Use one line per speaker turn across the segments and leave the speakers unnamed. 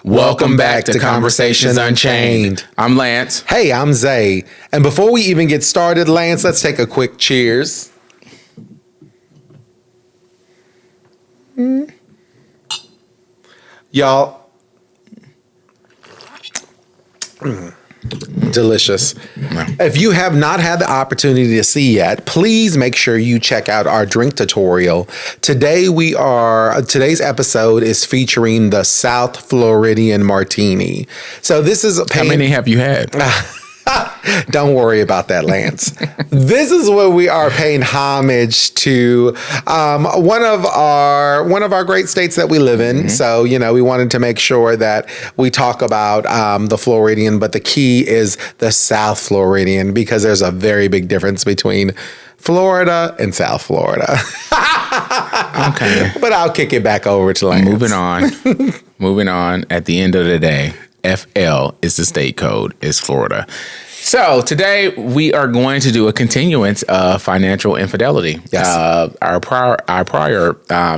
Welcome back to Conversations Unchained. I'm Lance.
Hey, I'm Zay. And before we even get started, Lance, let's take a quick cheers. Y'all. Delicious.
No.
If you have not had the opportunity to see yet, please make sure you check out our drink tutorial. Today's episode is featuring the South Floridian Martini. So this is
How many have you had?
Don't worry about that, Lance. This is where we are paying homage to one of our great states that we live in. Mm-hmm. So, we wanted to make sure that we talk about the Floridian, but the key is the South Floridian, because there's a very big difference between Florida and South Florida.
Okay.
But I'll kick it back over to Lance.
Moving on. At the end of the day, FL is the state code, is Florida. So today we are going to do a continuance of financial infidelity.
Yes.
Our prior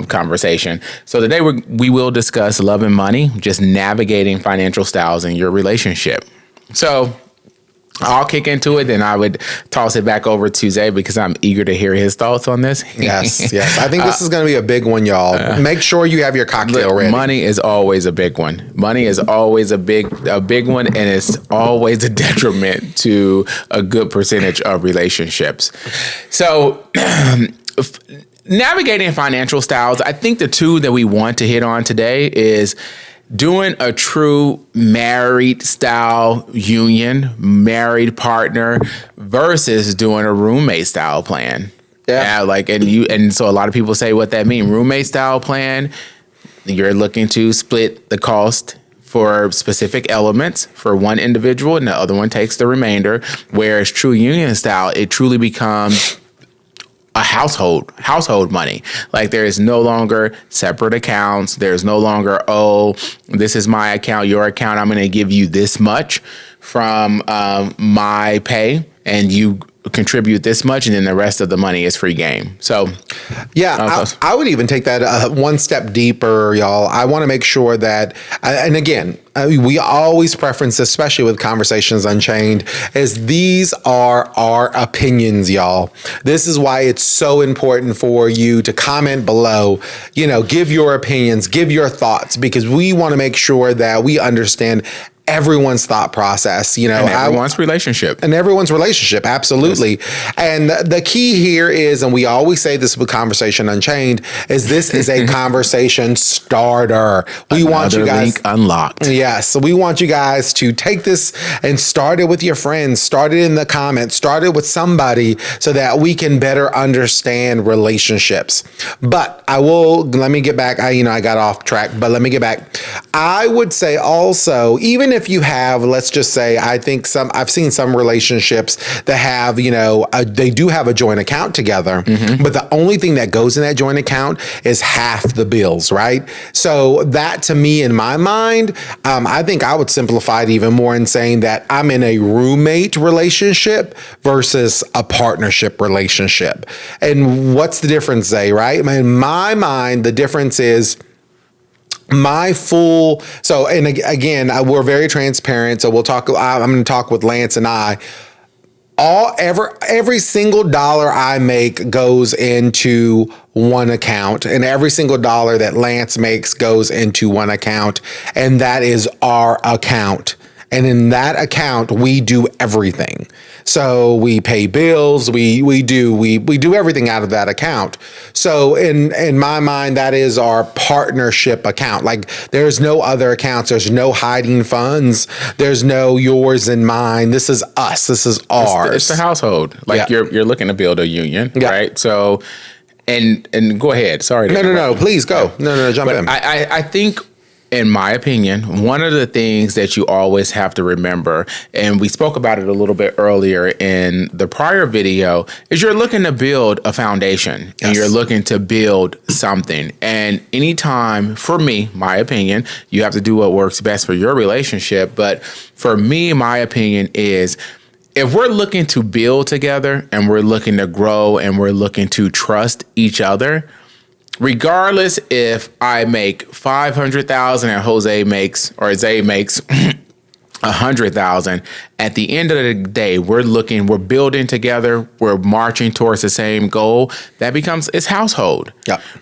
conversation. So today we will discuss love and money, just navigating financial styles in your relationship. So I'll kick into it, then I would toss it back over to Zay because I'm eager to hear his thoughts on this.
Yes. I think this is going to be a big one, y'all. Make sure you have your cocktail ready.
Money is always a big one. Money is always a big one, and it's always a detriment to a good percentage of relationships. So navigating financial styles, I think the two that we want to hit on today is doing a true married style union, married partner versus doing a roommate style plan. Yeah. And so a lot of people say what that means. Roommate style plan, you're looking to split the cost for specific elements for one individual and the other one takes the remainder. Whereas true union style, it truly becomes a household money. Like there is no longer separate accounts. There's no longer, this is my account, your account. I'm going to give you this much from my pay and you contribute this much and then the rest of the money is free game. So
yeah, I would even take that one step deeper, y'all. I want to make sure that, and again, we always preference, especially with Conversations Unchained, is these are our opinions, y'all. This is why it's so important for you to comment below, give your opinions, give your thoughts, because we want to make sure that we understand everyone's thought process,
and everyone's relationship.
Absolutely. Yes. And the key here is, and we always say this with Conversation Unchained, is this is a conversation starter. We want you guys
link unlocked.
Yes. So we want you guys to take this and start it with your friends, start it in the comments, start it with somebody so that we can better understand relationships. But let me get back. I got off track, but let me get back. I would say also, even if you have, let's just say, I've seen some relationships that have, they do have a joint account together, mm-hmm. but the only thing that goes in that joint account is half the bills, right? So that, to me, in my mind, I think I would simplify it even more in saying that I'm in a roommate relationship versus a partnership relationship. And what's the difference, Zay, right? In my mind, the difference is we're very transparent. So I'm going to talk with Lance and I. Every single dollar I make goes into one account, and every single dollar that Lance makes goes into one account, and that is our account. And in that account, we do everything. So we pay bills, we do everything out of that account. So in my mind, that is our partnership account. Like there's no other accounts, there's no hiding funds, there's no yours and mine. This is us. This is ours.
It's the household. Like you're looking to build a union, right? So and go ahead. Sorry.
No, please go. No, jump in.
I think, in my opinion, one of the things that you always have to remember, and we spoke about it a little bit earlier in the prior video, is you're looking to build a foundation. Yes. And you're looking to build something. And anytime, for me, my opinion, you have to do what works best for your relationship. But for me, my opinion is, if we're looking to build together and we're looking to grow and we're looking to trust each other, regardless if I make 500,000 and Jose makes, or Zay makes 100,000. At the end of the day, we're building together, we're marching towards the same goal. That becomes it's household,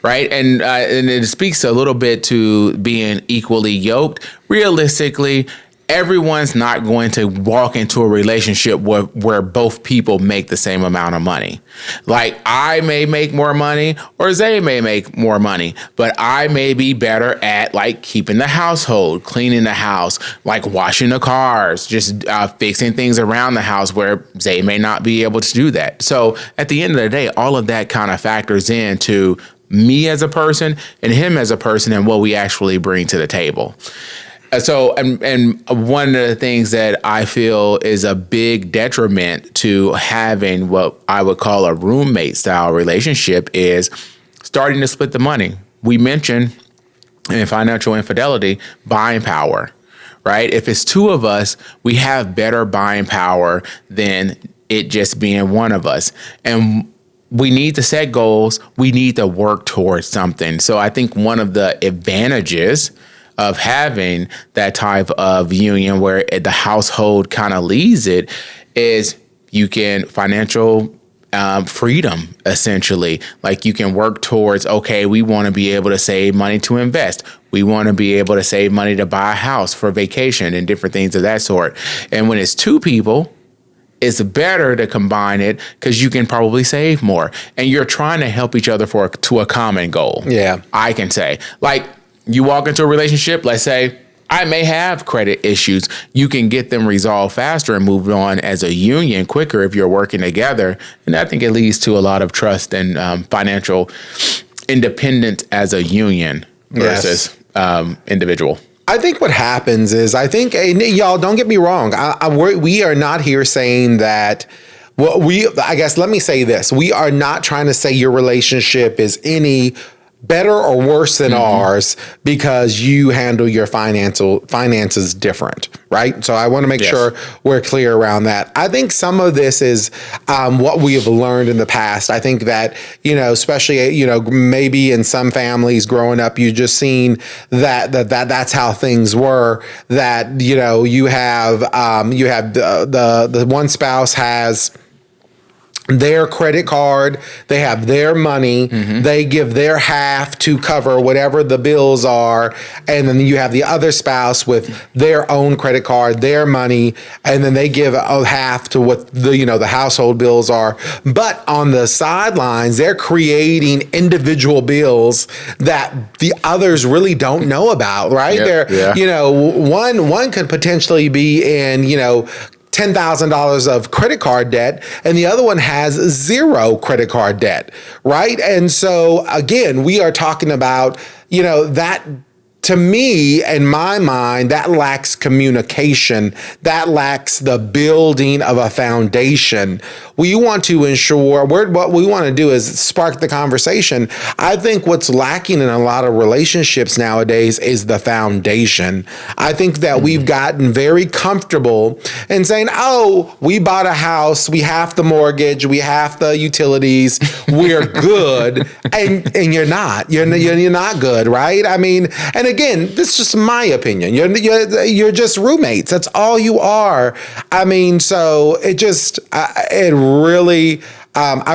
right? And it speaks a little bit to being equally yoked. Realistically, everyone's not going to walk into a relationship where both people make the same amount of money. Like I may make more money or Zay may make more money, but I may be better at like keeping the household, cleaning the house, like washing the cars, just fixing things around the house where Zay may not be able to do that. So at the end of the day, all of that kind of factors into me as a person and him as a person and what we actually bring to the table. So, and one of the things that I feel is a big detriment to having what I would call a roommate style relationship is starting to split the money. We mentioned in financial infidelity, buying power, right? If it's two of us, we have better buying power than it just being one of us. And we need to set goals. We need to work towards something. So I think one of the advantages of having that type of union where the household kind of leads it is you can financial freedom, essentially. Like you can work towards, okay, we want to be able to save money to invest. We want to be able to save money to buy a house for vacation and different things of that sort. And when it's two people, it's better to combine it because you can probably save more and you're trying to help each other to a common goal.
Yeah.
I can say, like, you walk into a relationship, let's say I may have credit issues. You can get them resolved faster and move on as a union quicker if you're working together. And I think it leads to a lot of trust and financial independence as a union versus individual.
I think what happens is, and y'all don't get me wrong. We are not here saying that. Well, I guess let me say this. We are not trying to say your relationship is any better or worse than ours because you handle your finances different, right? So I want to make sure we're clear around that. I think some of this is what we have learned in the past. I think that, especially, maybe in some families growing up, you just seen that's how things were, that, you have the one spouse has their credit card, they have their money, they give their half to cover whatever the bills are, and then you have the other spouse with their own credit card, their money, and then they give a half to what the household bills are. But on the sidelines, they're creating individual bills that the others really don't know about, right? One could potentially be in, $10,000 of credit card debt, and the other one has zero credit card debt, right? And so again, we are talking about, that, to me, in my mind, that lacks communication. That lacks the building of a foundation. We want to ensure, what we want to do is spark the conversation. I think what's lacking in a lot of relationships nowadays is the foundation. I think that we've gotten very comfortable in saying, oh, we bought a house, we have the mortgage, we have the utilities, we're good. and you're not. You're not good, right? I mean, and again, this is just my opinion. You're just roommates. That's all you are. I mean, so I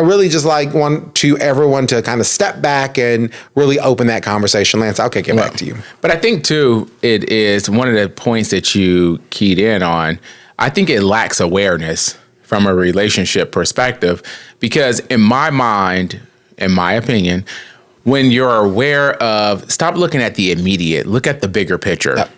really just want everyone to kind of step back and really open that conversation. Lance, I'll kick it back to you.
But I think too, it is one of the points that you keyed in on. I think it lacks awareness from a relationship perspective, because in my mind, in my opinion, when you're aware of, stop looking at the immediate, look at the bigger picture. Yep.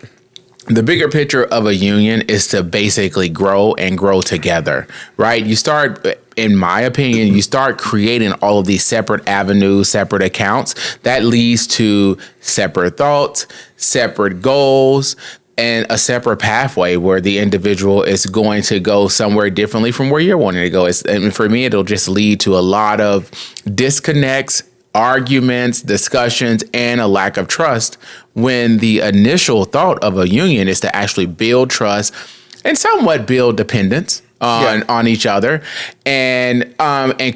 The bigger picture of a union is to basically grow and grow together, right? You start, in my opinion, you start creating all of these separate avenues, separate accounts. That leads to separate thoughts, separate goals, and a separate pathway where the individual is going to go somewhere differently from where you're wanting to go. And for me, it'll just lead to a lot of disconnects, arguments, discussions, and a lack of trust, when the initial thought of a union is to actually build trust and somewhat build dependence, on each other, and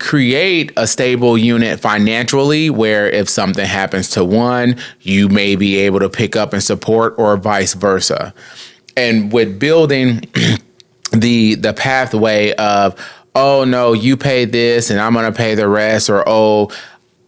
create a stable unit financially, where if something happens to one, you may be able to pick up and support, or vice versa. And with building the pathway of, oh no, you pay this and I'm going to pay the rest, or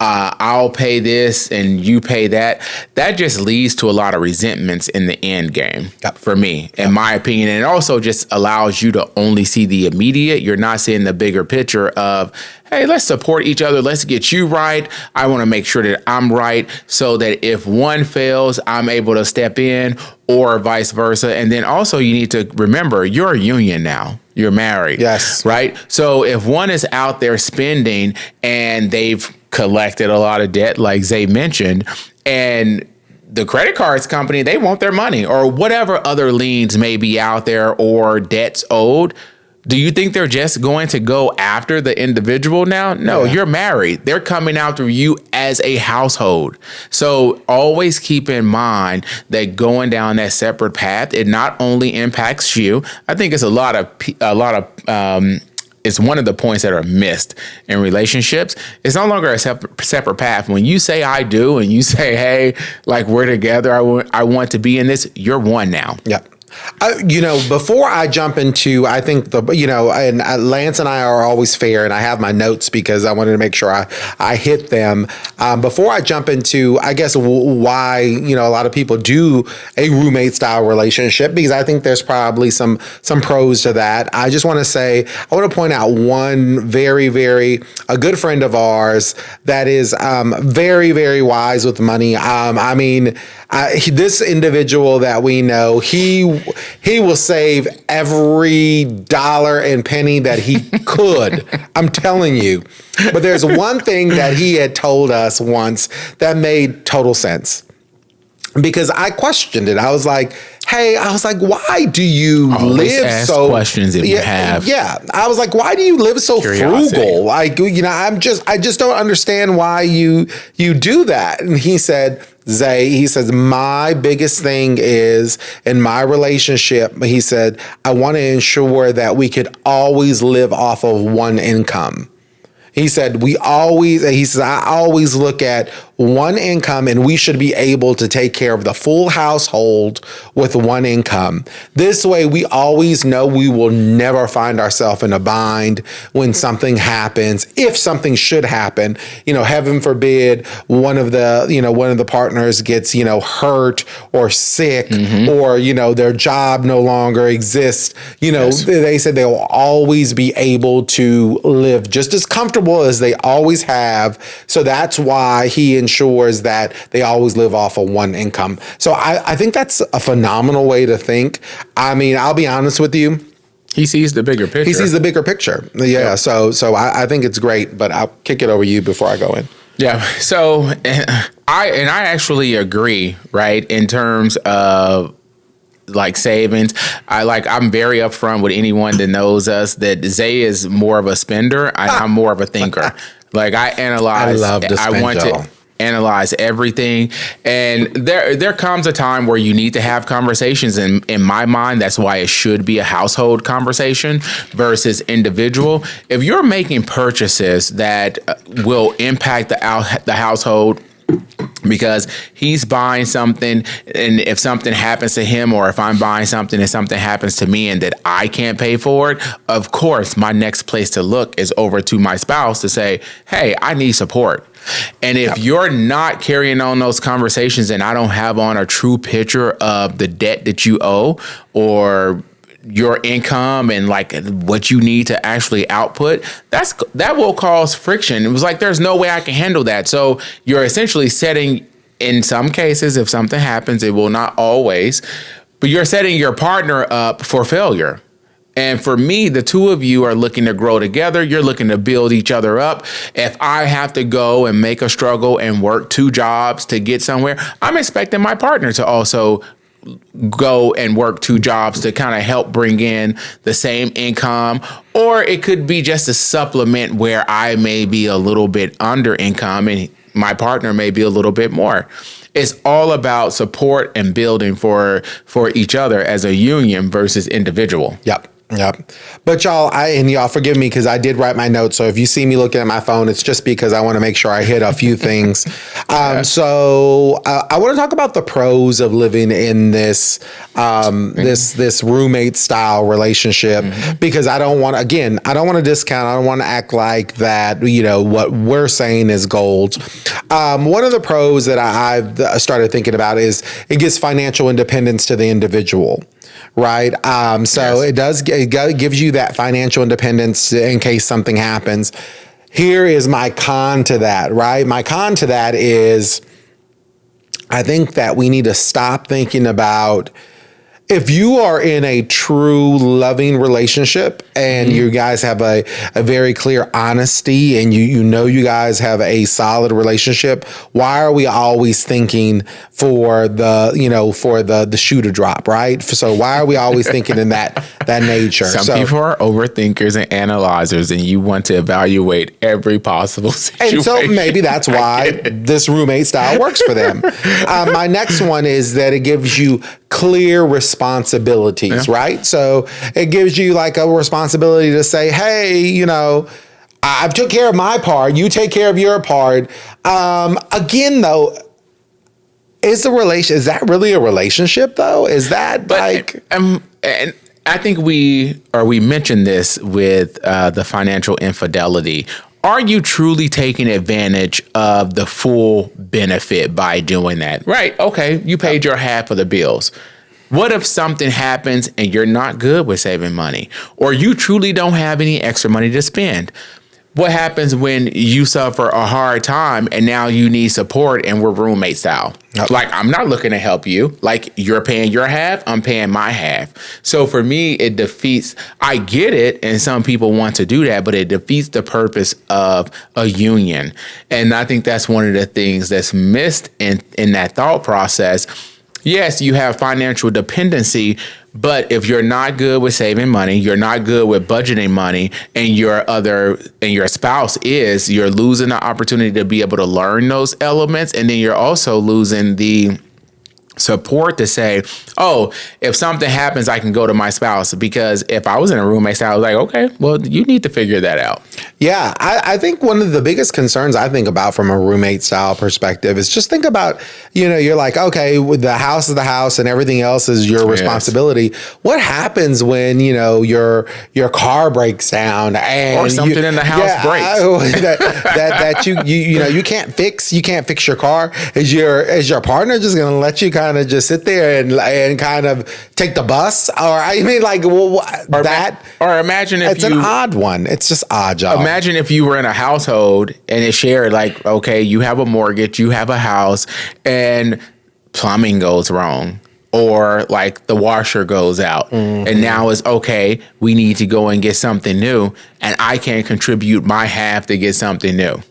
I'll pay this and you pay that. That just leads to a lot of resentments in the end game, for me, in my opinion. And it also just allows you to only see the immediate. You're not seeing the bigger picture of, hey, let's support each other. Let's get you right. I want to make sure that I'm right, so that if one fails, I'm able to step in, or vice versa. And then also, you need to remember, you're a union now. You're married.
Yes.
Right? So if one is out there spending and they've collected a lot of debt, like Zay mentioned, and the credit cards company, they want their money, or whatever other liens may be out there, or debts owed, do you think they're just going to go after the individual now? No, you're married. They're coming after you as a household. So always keep in mind that going down that separate path, it not only impacts you. I think it's it's one of the points that are missed in relationships. It's no longer a separate path. When you say I do, and you say, hey, like, we're together, I want to be in this, you're one now.
Yeah. Before I jump into, I think and Lance and I are always fair, and I have my notes because I wanted to make sure I hit them. Before I jump into, I guess, why, a lot of people do a roommate style relationship, because I think there's probably some pros to that. I just want to say, I want to point out one very, very, a good friend of ours that is very, very wise with money. This individual that we know, he will save every dollar and penny that he could. I'm telling you. But there's one thing that he had told us once that made total sense, because I questioned it. I was like, why do you live so?
Questions if you have.
Yeah, I was like, why do you live so frugal? Like, I just don't understand why you do that. And he said, Zay, he says, my biggest thing is in my relationship, he said, I want to ensure that we could always live off of one income. He said, I always look at one income, and we should be able to take care of the full household with one income. This way, we always know we will never find ourselves in a bind when something happens. If something should happen, heaven forbid, one of the partners gets, hurt or sick, or, their job no longer exists. They said they will always be able to live just as comfortable as they always have. So that's why he ensures that they always live off of one income. So I think that's a phenomenal way to think. I mean, I'll be honest with you.
He sees the bigger picture.
He sees the bigger picture. Yeah. Yep. So I think it's great, but I'll kick it over to you before I go in.
Yeah. So I actually agree, right? In terms of like savings, I'm very upfront with anyone that knows us that Zay is more of a spender and I'm more of a thinker. Like, I analyze.
I love to spend,
I want to analyze everything, and there comes a time where you need to have conversations. In my mind, that's why it should be a household conversation versus individual. If you're making purchases that will impact the household, because he's buying something, and if something happens to him, or if I'm buying something and something happens to me and that I can't pay for it, of course, my next place to look is over to my spouse to say, hey, I need support. And if you're not carrying on those conversations, and I don't have on a true picture of the debt that you owe, or your income and like what you need to actually output, that will cause friction. It was like, there's no way I can handle that. So you're essentially setting, in some cases, if something happens, it will not always, but you're setting your partner up for failure. And for me, the two of you are looking to grow together. You're looking to build each other up. If I have to go and make a struggle and work 2 jobs to get somewhere, I'm expecting my partner to also go and work 2 jobs to kind of help bring in the same income. Or it could be just a supplement where I may be a little bit under income and my partner may be a little bit more. It's all about support and building for each other as a union versus individual.
Yep. Yep. But y'all forgive me because I did write my notes. So if you see me looking at my phone, it's just because I want to make sure I hit a few things. So I want to talk about the pros of living in this this roommate style relationship because I don't want to discount. I don't want to act like that. What we're saying is gold. One of the pros that I've started thinking about is it gives financial independence to the individual. Right. So yes. It gives you that financial independence in case something happens. Here is my con to that. Right. My con to that is I think that we need to stop thinking about if you are in a true loving relationship and you guys have a very clear honesty and you guys have a solid relationship, why are we always thinking for the shoe to drop, right? So why are we always thinking in that nature?
Some people are overthinkers and analyzers, and you want to evaluate every possible situation.
And so maybe that's why this roommate style works for them. My next one is that it gives you clear responsibilities, right? So it gives you like a responsibility to say, hey, I've took care of my part. You take care of your part. Again, though, is that really a relationship though? Is that
and I think we mentioned this with the financial infidelity. Are you truly taking advantage of the full benefit by doing that? Right. Okay. You paid your half of the bills. What if something happens and you're not good with saving money, or you truly don't have any extra money to spend? What happens when you suffer a hard time and now you need support and we're roommate style? Yep. Like, I'm not looking to help you. Like, you're paying your half, I'm paying my half. So for me, it defeats, I get it, and some people want to do that, but it defeats the purpose of a union. And I think that's one of the things that's missed in that thought process. Yes, you have financial dependency, but if you're not good with saving money, you're not good with budgeting money, and your spouse is, you're losing the opportunity to be able to learn those elements, and then you're also losing the support to say, oh, if something happens, I can go to my spouse. Because if I was in a roommate style, I was like, okay, well, you need to figure that out.
Yeah, I think one of the biggest concerns I think about from a roommate style perspective is just think about, you're like, okay, the house is the house and everything else is your responsibility. Yes. What happens when, your car breaks down
or something in the house breaks
that you can't fix your car? Is your partner just going to let you kind of just sit there and kind of take the bus? Or
or imagine if
it's an odd one. It's just odd, y'all.
Imagine if you were in a household and it shared, like, okay, you have a mortgage, you have a house, and plumbing goes wrong, or like the washer goes out, and now it's okay, we need to go and get something new, and I can't contribute my half to get something new.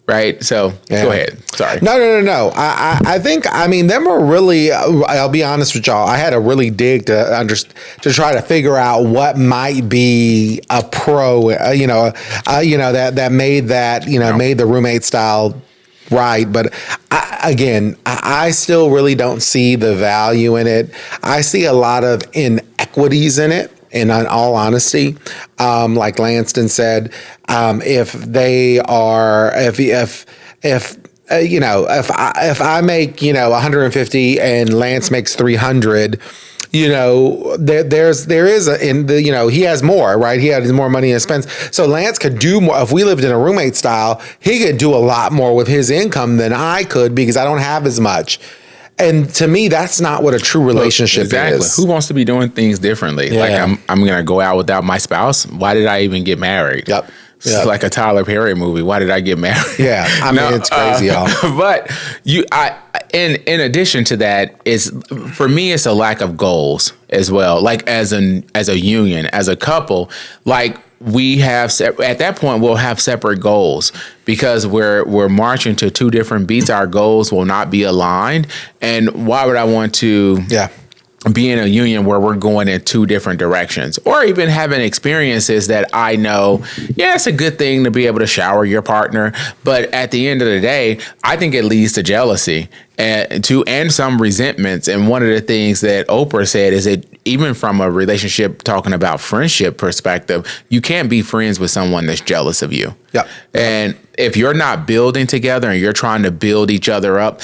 Right. So go ahead. Sorry.
No. I think, them are really, I'll be honest with y'all. I had to really dig to try to figure out what might be a pro, that made that, made the roommate style right. But I still really don't see the value in it. I see a lot of inequities in it. And in all honesty, like Lanston said, if I make 150 and Lance makes 300, he has more, right? He has more money to spend. So Lance could do more. If we lived in a roommate style, he could do a lot more with his income than I could because I don't have as much. And to me, that's not what a true relationship is.
Who wants to be doing things differently? Yeah. Like, I'm going to go out without my spouse. Why did I even get married?
Yep.
It's like a Tyler Perry movie. Why did I get married?
Yeah, it's crazy, y'all.
But in addition to that, for me, it's a lack of goals as well. Like as a union, as a couple, like we have at that point we'll have separate goals because we're marching to two different beats. Our goals will not be aligned, and why would I want to? be in a union where we're going in two different directions, or even having experiences that I know, yeah, it's a good thing to be able to shower your partner. But at the end of the day, I think it leads to jealousy and some resentments. And one of the things that Oprah said is that even from a relationship, talking about friendship perspective, you can't be friends with someone that's jealous of you.
Yep.
And if you're not building together and you're trying to build each other up,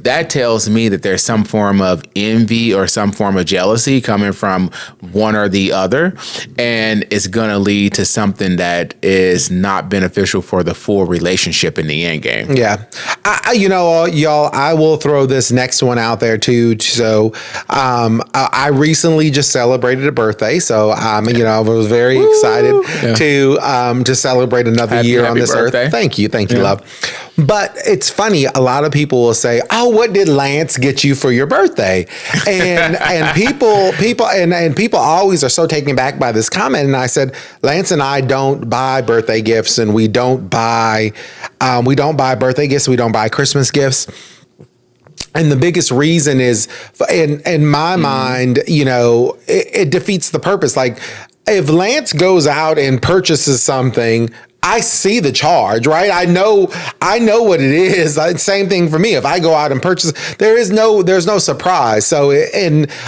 that tells me that there's some form of envy or some form of jealousy coming from one or the other. And it's going to lead to something that is not beneficial for the full relationship in the end game.
Yeah. Y'all, I will throw this next one out there too. So I recently just celebrated a birthday. So, I was very excited to celebrate another year on this
birthday.
earth. Thank you, love. But it's funny. A lot of people will say, "Oh, what did Lance get you for your birthday?" And people always are so taken back by this comment. And I said, Lance and I don't buy birthday gifts, and we don't buy birthday gifts. We don't buy Christmas gifts. And the biggest reason is, in my mind, it defeats the purpose. Like, if Lance goes out and purchases something, I see the charge, right? I know what it is. Same thing for me. If I go out and purchase, there's no surprise. So,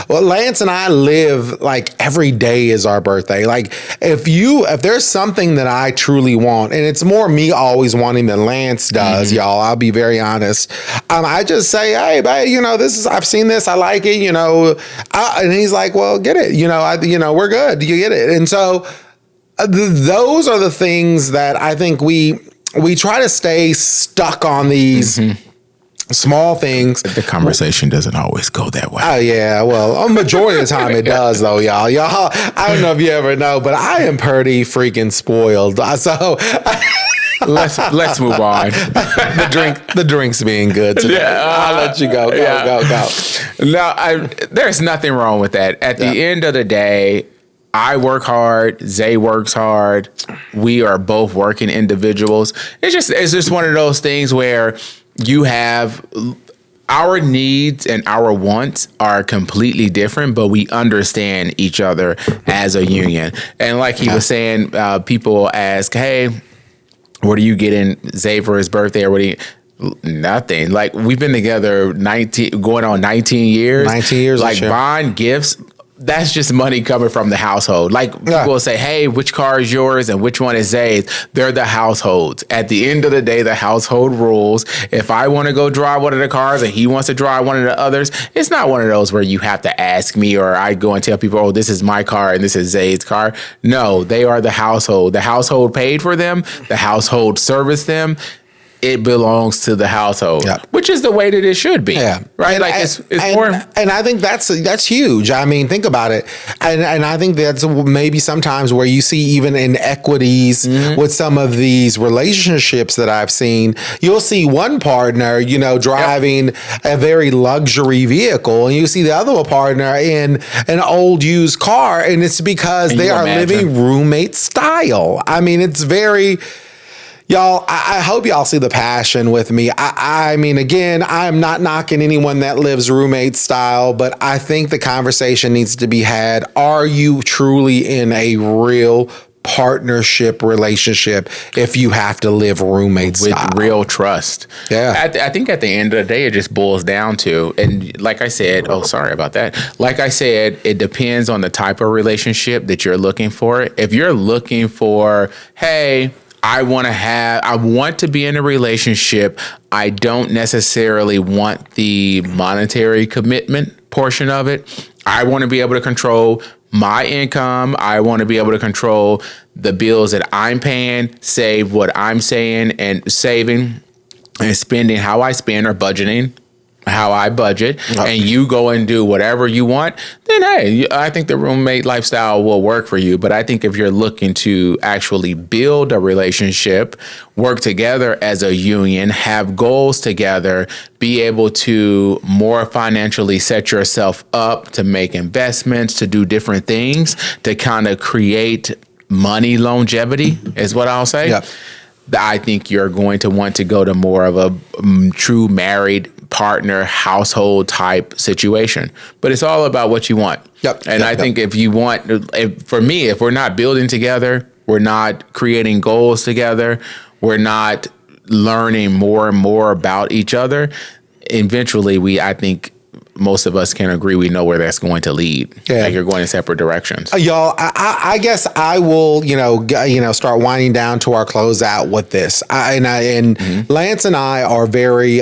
Lance and I live like every day is our birthday. Like, if there's something that I truly want, and it's more me always wanting than Lance does, y'all, I'll be very honest. I just say, hey, babe, I've seen this, I like it, and he's like, well, get it, we're good, you get it. And so, those are the things that I think we try to stay stuck on these small things.
The conversation doesn't always go that way.
Oh yeah, well, a majority of the time it does though, y'all. Y'all, I don't know if you ever know, but I am pretty freaking spoiled. So
let's move on.
The drink's being good today. I'll let you go. Go.
No, there's nothing wrong with that. At the end of the day, I work hard. Zay works hard. We are both working individuals. It's just one of those things where you have our needs and our wants are completely different, but we understand each other as a union. And like he was saying, people ask, "Hey, what are you getting Zay for his birthday?" Or what do you? Nothing. Like, we've been together going on 19 years.
19 years.
Like, buying gifts. That's just money coming from the household. Like, people will say, hey, which car is yours and which one is Zay's? They're the households. At the end of the day, the household rules. If I want to go drive one of the cars and he wants to drive one of the others, it's not one of those where you have to ask me or I go and tell people, oh, this is my car and this is Zay's car. No, they are the household. The household paid for them. The household serviced them. It belongs to the household, which is the way that it should be. Yeah. Right.
And, it's more. And I think that's huge. I mean, think about it. And I think that's maybe sometimes where you see even inequities with some of these relationships that I've seen. You'll see one partner, driving a very luxury vehicle, and you see the other partner in an old used car. And it's because they are living roommate style. I mean, it's very. Y'all, I hope y'all see the passion with me. I mean, again, I'm not knocking anyone that lives roommate style, but I think the conversation needs to be had. Are you truly in a real partnership relationship if you have to live roommate style?
With real trust.
Yeah.
I think at the end of the day, it just boils down to, and like I said, sorry about that. Like I said, it depends on the type of relationship that you're looking for. If you're looking for, hey, I want to be in a relationship. I don't necessarily want the monetary commitment portion of it. I want to be able to control my income. I want to be able to control the bills that I'm paying, save what I'm saying and saving and spending how I spend or budgeting how I budget, and you go and do whatever you want, then hey, I think the roommate lifestyle will work for you. But I think if you're looking to actually build a relationship, work together as a union, have goals together, be able to more financially set yourself up to make investments, to do different things, to kind of create money longevity is what I'll say. I think you're going to want to go to more of a true married partner, household type situation. But it's all about what you want. And I think if we're not building together, we're not creating goals together, we're not learning more and more about each other, eventually I think most of us can agree we know where that's going to lead. Like you're going in separate directions.
Y'all, I guess I will, start winding down to our closeout with this. Lance and I are very,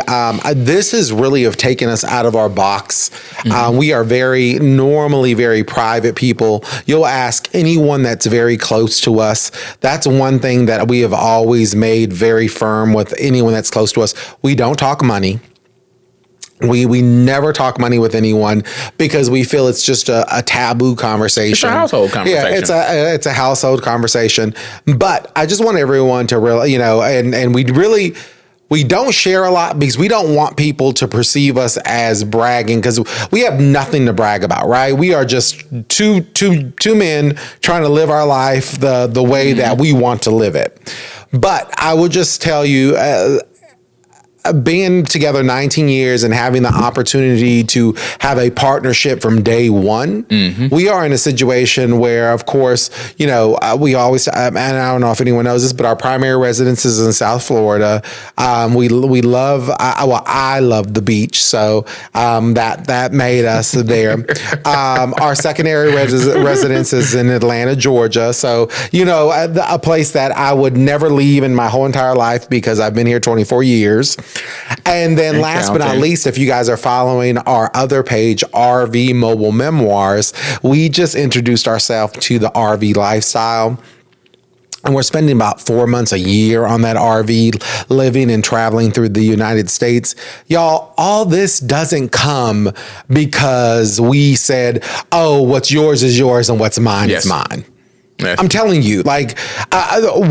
this is really have taken us out of our box. We are normally very private people. You'll ask anyone that's very close to us. That's one thing that we have always made very firm with anyone that's close to us. We don't talk money. We never talk money with anyone because we feel it's just a taboo conversation.
It's a household conversation.
Yeah, it's a household conversation. But I just want everyone to really, and we don't share a lot because we don't want people to perceive us as bragging because we have nothing to brag about, right? We are just two men trying to live our life the way that we want to live it. But I will just tell you, being together 19 years and having the opportunity to have a partnership from day one, we are in a situation where, of course, we always, and I don't know if anyone knows this, but our primary residence is in South Florida. We love, I love the beach. So that made us there. Our secondary residence is in Atlanta, Georgia. So, a place that I would never leave in my whole entire life because I've been here 24 years. And then last but not least, if you guys are following our other page, RV Mobile Memoirs, we just introduced ourselves to the RV lifestyle. And we're spending about 4 months a year on that RV, living and traveling through the United States. Y'all, all this doesn't come because we said, oh, what's yours is yours and what's mine is mine. Yes. I'm telling you,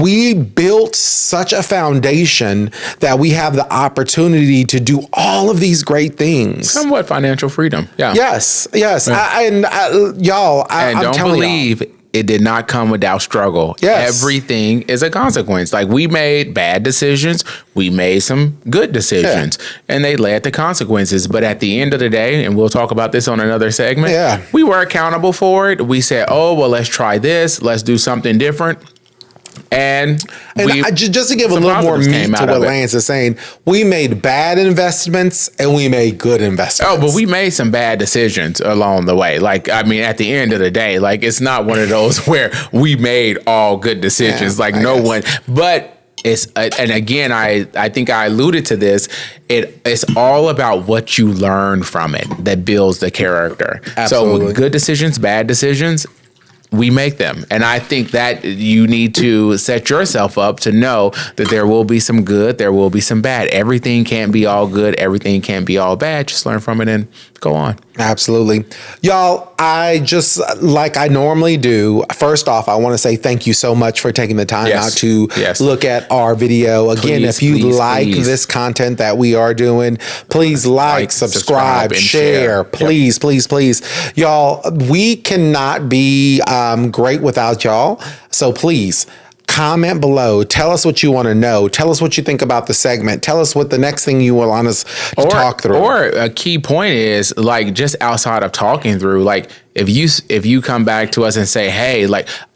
we built such a foundation that we have the opportunity to do all of these great things.
Somewhat financial freedom. Yeah.
Yes.
Yeah.
I'm
don't believe it did not come without struggle.
Yes.
Everything is a consequence. Like we made bad decisions. We made some good decisions and they led to consequences. But at the end of the day, and we'll talk about this on another segment, we were accountable for it. We said, oh, well, let's try this. Let's do something different. And
just to give a little more meat to what Lance is saying, we made bad investments and we made good investments.
Oh, but we made some bad decisions along the way. At the end of the day, it's not one of those where we made all good decisions. But it's, and again, I think I alluded to this. It's all about what you learn from it that builds the character.
Absolutely.
So with good decisions, bad decisions, we make them. And I think that you need to set yourself up to know that there will be some good, there will be some bad. Everything can't be all good. Everything can't be all bad. Just learn from it and go on.
Absolutely. Y'all, I just, like I normally do, first off, I want to say thank you so much for taking the time out to look at our video. Again, if you like this content that we are doing, please like, subscribe, share. Please, please, please. Y'all, we cannot be great without y'all. So please, comment below. Tell us what you want to know. Tell us what you think about the segment. Tell us what the next thing you want us to talk through.
Or a key point is just outside of talking through, if you come back to us and say, hey,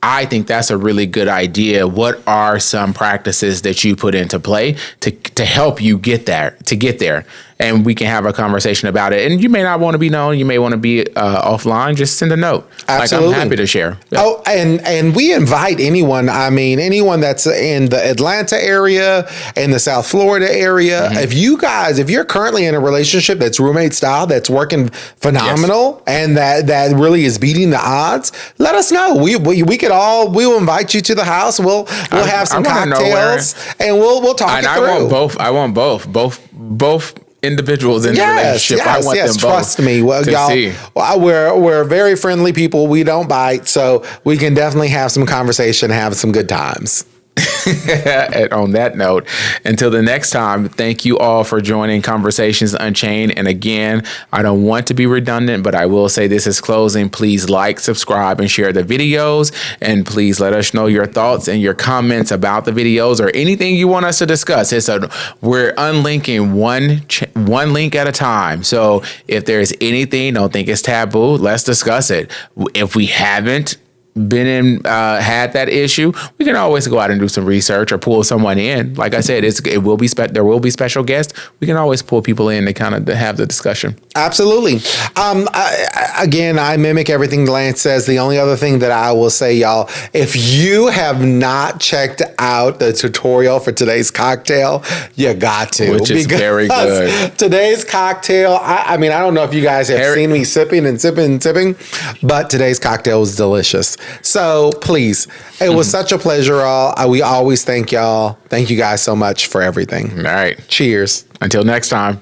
I think that's a really good idea. What are some practices that you put into play to help you get there? And we can have a conversation about it. And you may not want to be known. You may want to be offline. Just send a note.
Absolutely.
I'm happy to share.
Yeah. Oh, and we invite anyone. Anyone that's in the Atlanta area, in the South Florida area. Mm-hmm. If you're currently in a relationship that's roommate style, that's working phenomenal, and that really is beating the odds, let us know. We'll invite you to the house. We'll have some cocktails and we'll talk it through.
I want both individuals in the relationship. I want them both.
Trust me. Well, y'all, we're very friendly people. We don't bite, so we can definitely have some conversation, have some good times.
And on that note, until the next time, thank you all for joining Conversations Unchained. And again, I don't want to be redundant, but I will say this is closing. Please like, subscribe, and share the videos. And please let us know your thoughts and your comments about the videos or anything you want us to discuss. We're unlinking one link at a time. So if there's anything, don't think it's taboo. Let's discuss it. If we haven't had that issue, we can always go out and do some research or pull someone in. Like I said, there will be special guests. We can always pull people in to kind of have the discussion.
Absolutely. I mimic everything Lance says. The only other thing that I will say, y'all, if you have not checked out the tutorial for today's cocktail, you got to.
Which is very good.
Today's cocktail, I mean, I don't know if you guys have seen me sipping, but today's cocktail was delicious. So please, it was such a pleasure, all. We always thank y'all. Thank you guys so much for everything.
All right.
Cheers.
Until next time.